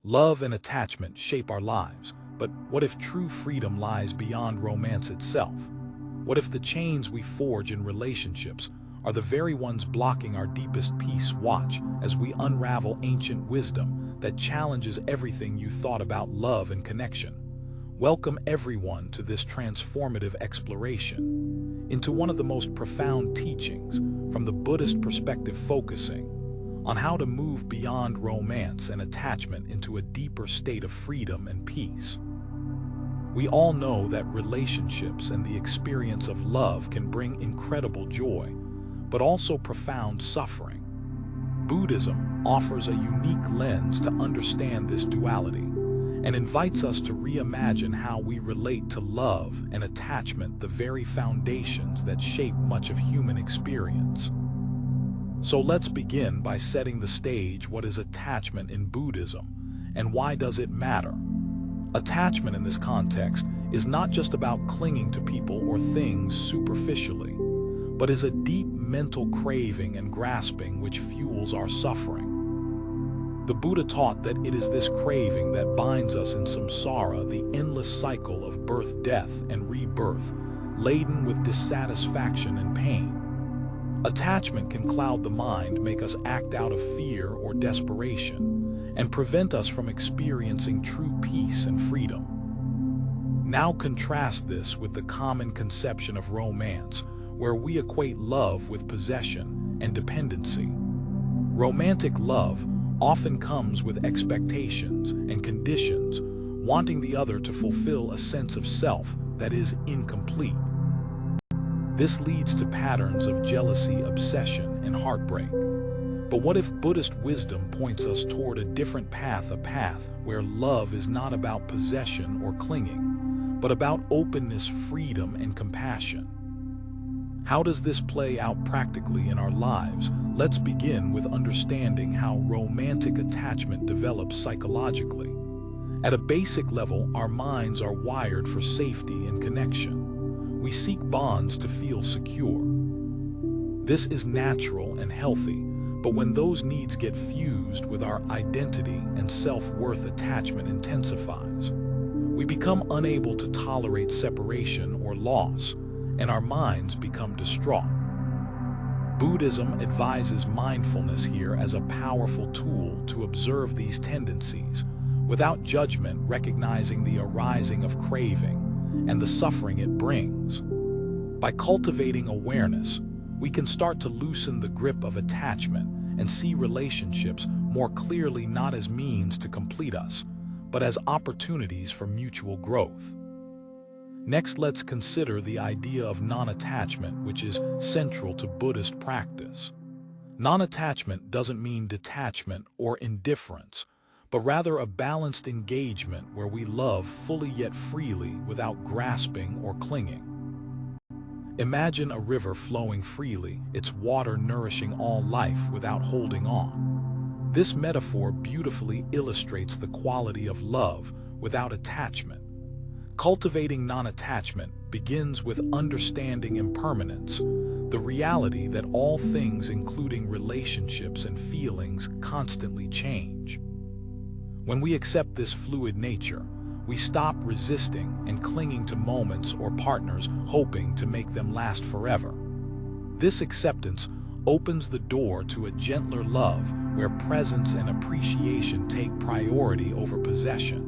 Love and attachment shape our lives, but what if true freedom lies beyond romance itself? What if the chains we forge in relationships are the very ones blocking our deepest peace? Watch as we unravel ancient wisdom that challenges everything you thought about love and connection. Welcome everyone to this transformative exploration into one of the most profound teachings from the Buddhist perspective, focusing on how to move beyond romance and attachment into a deeper state of freedom and peace. We all know that relationships and the experience of love can bring incredible joy, but also profound suffering. Buddhism offers a unique lens to understand this duality and invites us to reimagine how we relate to love and attachment, the very foundations that shape much of human experience. So let's begin by setting the stage. What is attachment in Buddhism, and why does it matter? Attachment in this context is not just about clinging to people or things superficially, but is a deep mental craving and grasping which fuels our suffering. The Buddha taught that it is this craving that binds us in samsara, the endless cycle of birth, death, and rebirth, laden with dissatisfaction and pain. Attachment can cloud the mind, make us act out of fear or desperation, and prevent us from experiencing true peace and freedom. Now contrast this with the common conception of romance, where we equate love with possession and dependency. Romantic love often comes with expectations and conditions, wanting the other to fulfill a sense of self that is incomplete. This leads to patterns of jealousy, obsession, and heartbreak. But what if Buddhist wisdom points us toward a different path, a path where love is not about possession or clinging, but about openness, freedom, and compassion? How does this play out practically in our lives? Let's begin with understanding how romantic attachment develops psychologically. At a basic level, our minds are wired for safety and connection. We seek bonds to feel secure. This is natural and healthy, but when those needs get fused with our identity and self-worth, attachment intensifies. We become unable to tolerate separation or loss, and our minds become distraught. Buddhism advises mindfulness here as a powerful tool to observe these tendencies without judgment, recognizing the arising of craving and the suffering it brings. By cultivating awareness, we can start to loosen the grip of attachment and see relationships more clearly, not as means to complete us, but as opportunities for mutual growth. Next, let's consider the idea of non-attachment, which is central to Buddhist practice. Non-attachment doesn't mean detachment or indifference, but rather a balanced engagement where we love fully yet freely without grasping or clinging. Imagine a river flowing freely, its water nourishing all life without holding on. This metaphor beautifully illustrates the quality of love without attachment. Cultivating non-attachment begins with understanding impermanence, the reality that all things, including relationships and feelings, constantly change. When we accept this fluid nature, we stop resisting and clinging to moments or partners, hoping to make them last forever. This acceptance opens the door to a gentler love where presence and appreciation take priority over possession.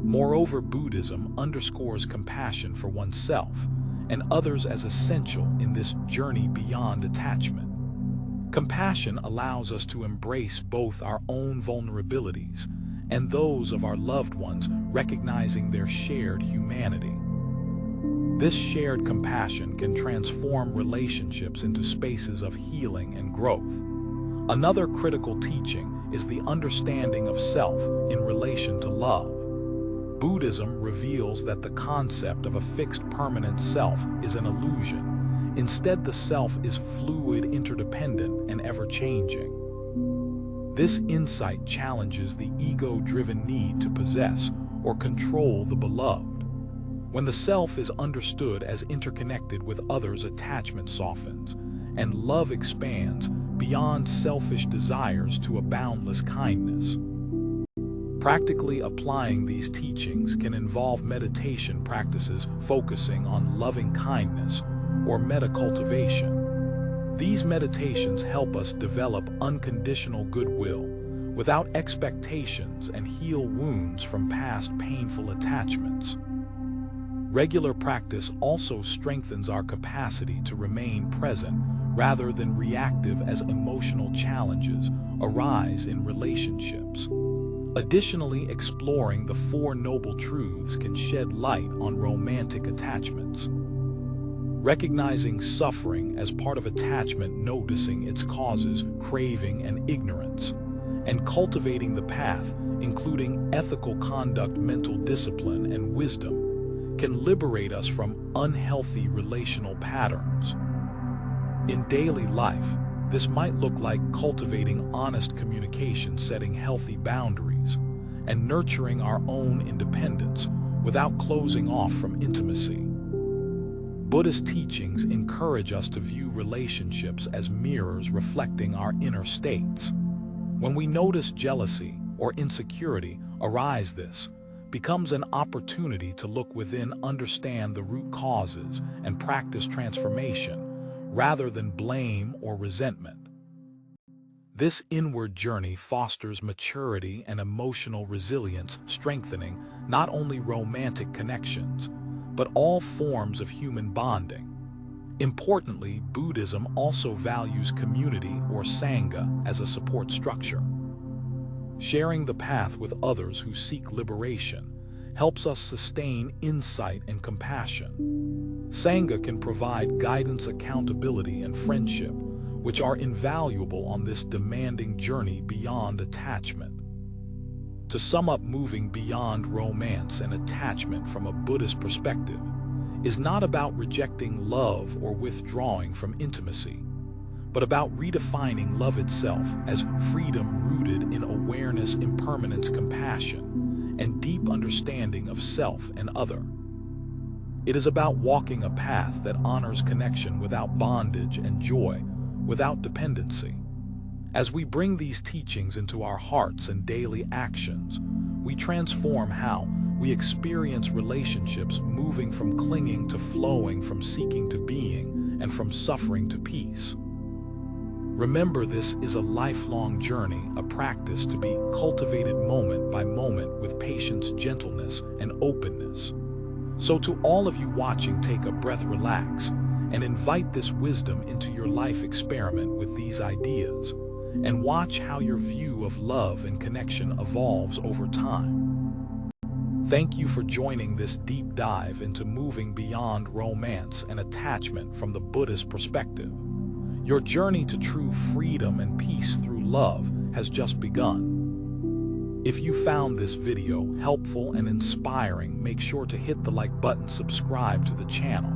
Moreover, Buddhism underscores compassion for oneself and others as essential in this journey beyond attachment. Compassion allows us to embrace both our own vulnerabilities and those of our loved ones, recognizing their shared humanity. This shared compassion can transform relationships into spaces of healing and growth. Another critical teaching is the understanding of self in relation to love. Buddhism reveals that the concept of a fixed, permanent self is an illusion. Instead, the self is fluid, interdependent, and ever-changing. This insight challenges the ego-driven need to possess or control the beloved. When the self is understood as interconnected with others, attachment softens, and love expands beyond selfish desires to a boundless kindness. Practically applying these teachings can involve meditation practices focusing on loving kindness or metta cultivation. These meditations help us develop unconditional goodwill without expectations and heal wounds from past painful attachments. Regular practice also strengthens our capacity to remain present rather than reactive as emotional challenges arise in relationships. Additionally, exploring the Four Noble Truths can shed light on romantic attachments. Recognizing suffering as part of attachment, noticing its causes, craving, and ignorance, and cultivating the path, including ethical conduct, mental discipline, and wisdom, can liberate us from unhealthy relational patterns. In daily life, this might look like cultivating honest communication, setting healthy boundaries, and nurturing our own independence without closing off from intimacy. Buddhist teachings encourage us to view relationships as mirrors reflecting our inner states. When we notice jealousy or insecurity arise, this becomes an opportunity to look within, understand the root causes, and practice transformation rather than blame or resentment. This inward journey fosters maturity and emotional resilience, strengthening not only romantic connections, but all forms of human bonding. Importantly, Buddhism also values community or sangha as a support structure. Sharing the path with others who seek liberation helps us sustain insight and compassion. Sangha can provide guidance, accountability, and friendship, which are invaluable on this demanding journey beyond attachment. To sum up, moving beyond romance and attachment from a Buddhist perspective is not about rejecting love or withdrawing from intimacy, but about redefining love itself as freedom rooted in awareness, impermanence, compassion, and deep understanding of self and other. It is about walking a path that honors connection without bondage and joy without dependency. As we bring these teachings into our hearts and daily actions, we transform how we experience relationships, moving from clinging to flowing, from seeking to being, and from suffering to peace. Remember, this is a lifelong journey, a practice to be cultivated moment by moment with patience, gentleness, and openness. So to all of you watching, take a breath, relax, and invite this wisdom into your life. Experiment with these ideas and watch how your view of love and connection evolves over time. Thank you for joining this deep dive into moving beyond romance and attachment from the Buddhist perspective. Your journey to true freedom and peace through love has just begun. If you found this video helpful and inspiring, make sure to hit the like button, subscribe to the channel,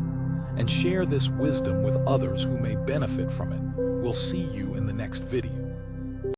and share this wisdom with others who may benefit from it. We'll see you in the next video.